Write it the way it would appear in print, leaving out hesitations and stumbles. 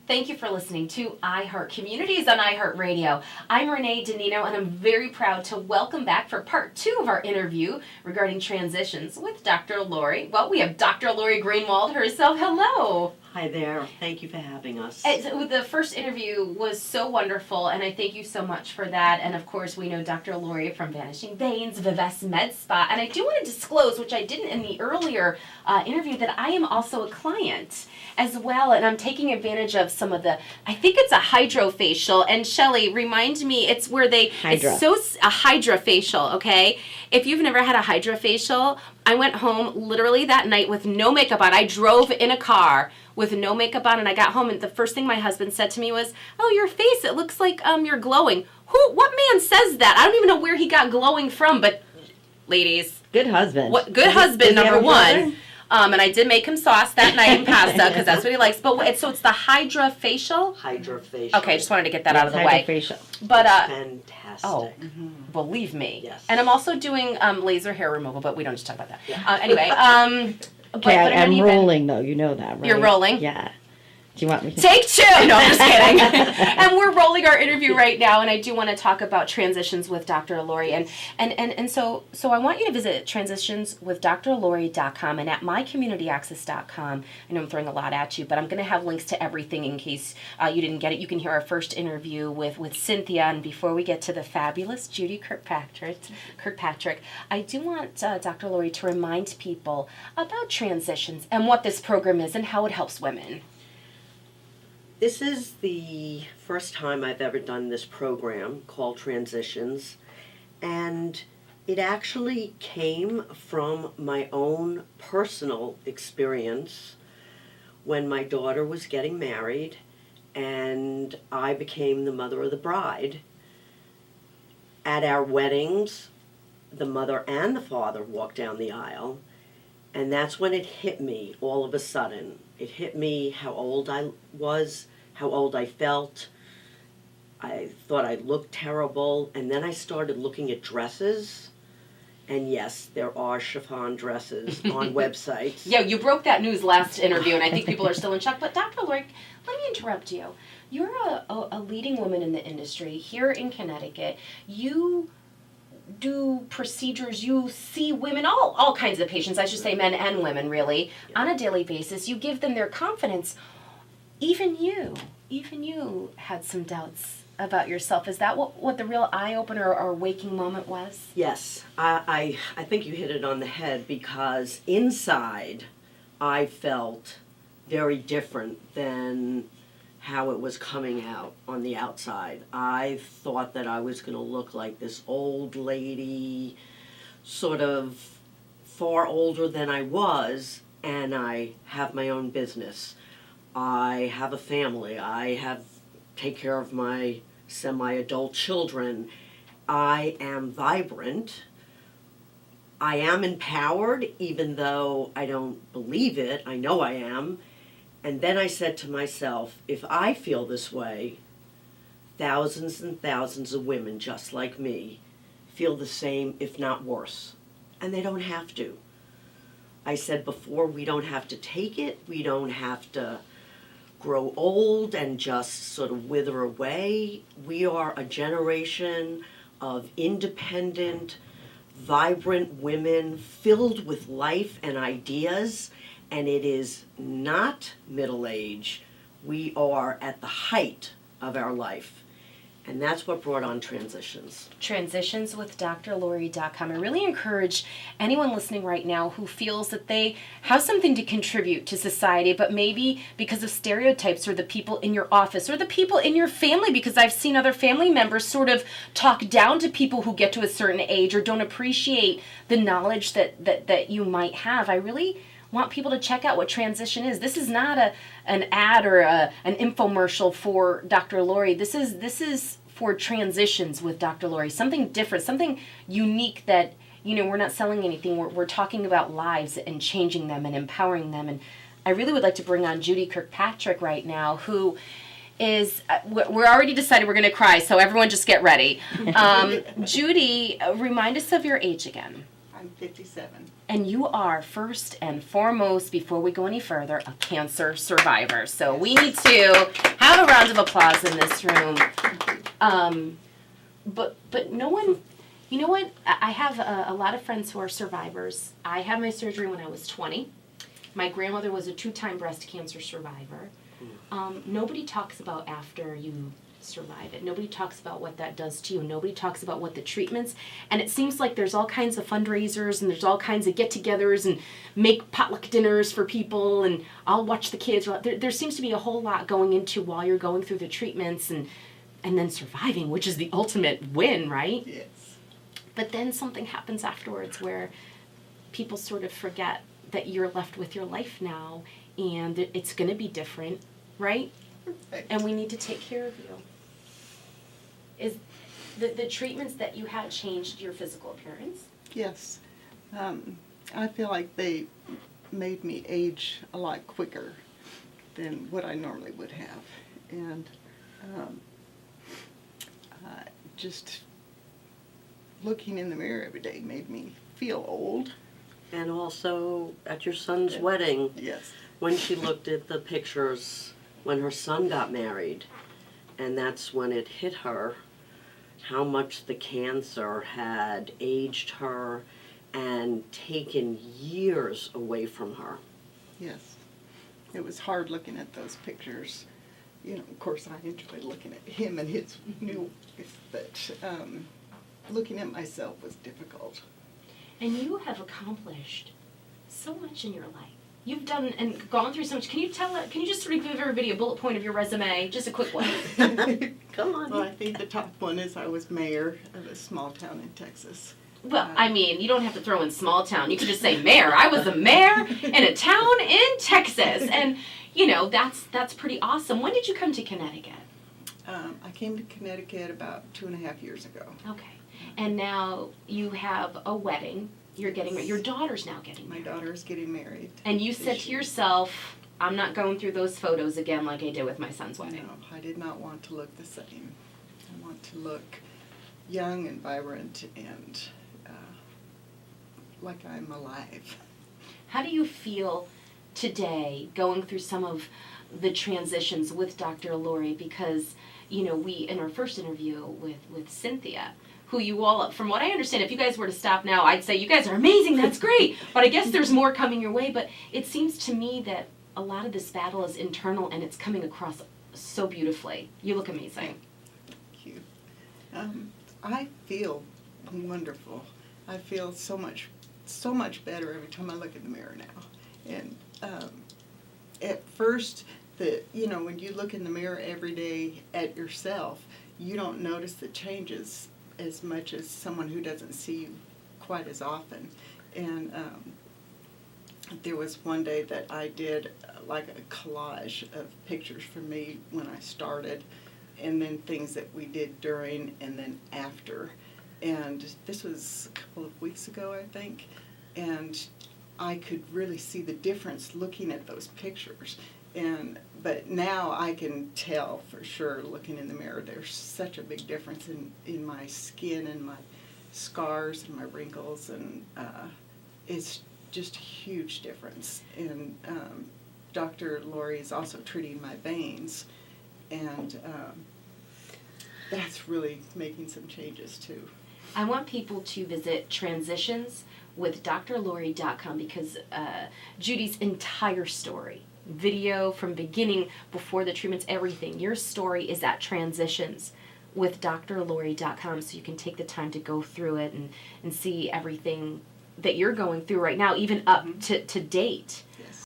Thank you for listening to iHeart Communities on iHeartRadio. I'm Renee DiNino, and I'm very proud to welcome back for part 2 of our interview regarding transitions with Dr. Lori. Well, we have Dr. Lori Greenwald herself. Hello. Hi there. Thank you for having us. The first interview was so wonderful, and I thank you so much for that. And of course, we know Dr. Lori from Vanishing, Vivesse Med Spa. And I do want to disclose, which I didn't in the earlier interview, that I am also a client as well. And I'm taking advantage of some of the, I think it's a hydrofacial. And Shelly, remind me, it's where they, a hydrofacial, okay? If you've never had a hydrofacial, I went home literally that night with no makeup on. I drove in a car with no makeup on, and I got home, and the first thing my husband said to me was, "Oh, your face, it looks like you're glowing." What man says that? I don't even know where he got glowing from, but ladies. Good husband. Good husband, number one. And I did make him sauce that night and pasta, because that's what he likes. But so it's the hydrofacial? Hydrofacial. Okay, I just wanted to get that out of the way. Hydrofacial. But, fantastic. Oh, believe me. Yes. And I'm also doing laser hair removal, but we don't just talk about that. Yeah. Anyway, Okay, I'm rolling though. You know that, right? You're rolling? Yeah. Do you want me to? Take 2! No, I'm just kidding. And we're rolling our interview right now, and I do want to talk about transitions with Dr. Lori. And so I want you to visit transitionswithdrlori.com and at mycommunityaccess.com. I know I'm throwing a lot at you, but I'm going to have links to everything in case you didn't get it. You can hear our first interview with Cynthia, and before we get to the fabulous Judy Kirkpatrick, I do want Dr. Lori to remind people about transitions and what this program is and how it helps women. This is the first time I've ever done this program called Transitions, and it actually came from my own personal experience when my daughter was getting married and I became the mother of the bride. At our weddings, the mother and the father walked down the aisle, and that's when it hit me all of a sudden. It hit me how old I was, how old I felt. I thought I looked terrible, and then I started looking at dresses, and yes, there are chiffon dresses on websites. Yeah, you broke that news last interview, and I think people are still in shock. But Dr. Lori, let me interrupt you. You're a leading woman in the industry here in Connecticut. You do procedures, you see women, all kinds of patients, I should say men and women really, on a daily basis. You give them their confidence. Even you had some doubts about yourself. Is that what the real eye-opener or waking moment was? Yes, I think you hit it on the head, because inside I felt very different than how it was coming out on the outside. I thought that I was going to look like this old lady, sort of far older than I was, and I have my own business. I have a family. I take care of my semi-adult children. I am vibrant. I am empowered, even though I don't believe it. I know I am. And then I said to myself, if I feel this way, thousands and thousands of women just like me feel the same, if not worse. And they don't have to. I said before, we don't have to take it. We don't have to grow old and just sort of wither away. We are a generation of independent, vibrant women filled with life and ideas, and it is not middle age. We are at the height of our life. And that's what brought on Transitions. Transitionswithdrlori.com. I really encourage anyone listening right now who feels that they have something to contribute to society, but maybe because of stereotypes or the people in your office or the people in your family, because I've seen other family members sort of talk down to people who get to a certain age or don't appreciate the knowledge that you might have. I really want people to check out what Transition is. This is not an ad or an infomercial for Dr. Lori. This is for Transitions with Dr. Lori. Something different, something unique that, we're not selling anything. We're talking about lives and changing them and empowering them. And I really would like to bring on Judy Kirkpatrick right now, who is, we're already decided we're going to cry, so everyone just get ready. Judy, remind us of your age again. I'm 57. And you are, first and foremost, before we go any further, a cancer survivor. So we need to have a round of applause in this room. But no one, you know what? I have a lot of friends who are survivors. I had my surgery when I was 20. My grandmother was a 2-time breast cancer survivor. Nobody talks about after you survive it. Nobody talks about what that does to you. Nobody talks about what the treatments, and it seems like there's all kinds of fundraisers and there's all kinds of get-togethers and make potluck dinners for people, and I'll watch the kids. There seems to be a whole lot going into while you're going through the treatments and then surviving, which is the ultimate win, right? Yes. But then something happens afterwards where people sort of forget that you're left with your life now and it's going to be different, right? Right. And we need to take care of you. Is the treatments that you had changed your physical appearance? Yes. I feel like they made me age a lot quicker than what I normally would have. And just looking in the mirror every day made me feel old. And also at your son's wedding, Yes. when she looked at the pictures when her son got married, and that's when it hit her how much the cancer had aged her and taken years away from her. Yes. It was hard looking at those pictures. You know, of course, I enjoyed looking at him and his new wife, but looking at myself was difficult. And you have accomplished so much in your life. You've done and gone through so much. Can you just sort of give everybody a bullet point of your resume? Just a quick one. Come on. Well, I think the top one is I was mayor of a small town in Texas. Well, I mean, you don't have to throw in small town. You could just say mayor. I was a mayor in a town in Texas. And, you know, that's pretty awesome. When did you come to Connecticut? I came to Connecticut about 2.5 years ago. Okay. And now you have a wedding. You're getting married. Your daughter's now getting My married. daughter is getting married. And you said to yourself, I'm not going through those photos again like I did with my son's wedding. No, I did not want to look the same. I want to look young and vibrant and like I'm alive. How do you feel today going through some of the transitions with Dr. Lori? Because, you know, we, in our first interview with Cynthia, who you all, from what I understand, if you guys were to stop now, I'd say you guys are amazing, that's great. But I guess there's more coming your way. But it seems to me that a lot of this battle is internal and it's coming across so beautifully. You look amazing. Thank you. I feel wonderful. I feel so much better every time I look in the mirror now. And at first, when you look in the mirror every day at yourself, you don't notice the changes as much as someone who doesn't see you quite as often. And there was one day that I did like a collage of pictures from me when I started, and then things that we did during and then after. And this was a couple of weeks ago, I think, and I could really see the difference looking at those pictures. But now I can tell for sure, looking in the mirror, there's such a big difference in my skin and my scars and my wrinkles, and it's just a huge difference. And Dr. Lori is also treating my veins, and that's really making some changes too. I want people to visit transitionswithdrlori.com because Judy's entire story, video from beginning, before the treatments, everything, your story is at transitionswithdrlori.com, so you can take the time to go through it and see everything that you're going through right now, even up to date.